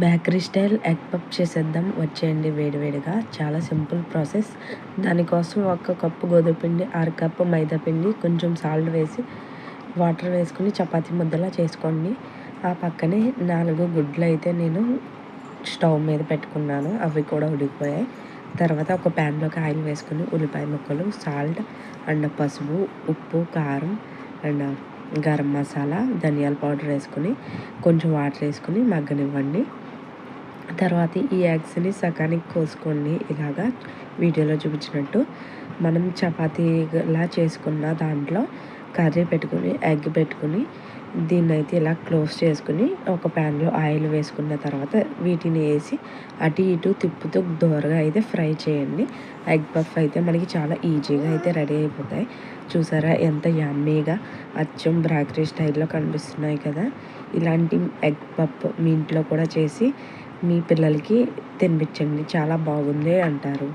Bakery style egg puff చేసేద్దాం వచ్చేయండి వేడివేడిగా. చాలా సింపుల్ ప్రాసెస్. దానికోసం 1 కప్పు గోధుమ పిండి, 1/2 కప్పు మైదా పిండి, కొంచెం సాల్ట్ వేసి వాటర్ వేసుకుని చపాతీ ముద్దలా చేసుకోండి. ఆ పక్కనే 4 గుడ్లు అయితే నేను స్టవ్ మీద పెట్టుకున్నాను. అవి కూడా ఉడికిపోయాయి. తర్వాత ఒక ప్యాన్లోకి ఆయిల్ వేసుకుని ఉల్లిపాయ ముక్కలు, సాల్ట్ అండ్ పసుపు, ఉప్పు, కారం అండ్ గరం మసాలా, ధనియాల పౌడర్ వేసుకుని కొంచెం వాటర్ వేసుకుని మగ్గనివ్వండి. తర్వాత ఈ ఎగ్స్ని సగానికి కోసుకోండి. ఇలాగా వీడియోలో చూపించినట్టు మనం చపాతీలా చేసుకున్న దాంట్లో కర్రీ పెట్టుకుని ఎగ్ పెట్టుకుని దీన్నైతే ఇలా క్లోజ్ చేసుకుని ఒక ప్యాన్లో ఆయిల్ వేసుకున్న తర్వాత వీటిని వేసి అటు ఇటు తిప్పుతూ దోరగా అయితే ఫ్రై చేయండి. ఎగ్ పఫ్ అయితే మనకి చాలా ఈజీగా అయితే రెడీ అయిపోతాయి. చూసారా ఎంత యమ్మీగా అచ్చం బేకరీ స్టైల్లో కనిపిస్తున్నాయి కదా. ఇలాంటి ఎగ్ పఫ్ మీ ఇంట్లో కూడా చేసి మీ పిల్లలకి తినిపించండి. చాలా బాగుంది అంటారు.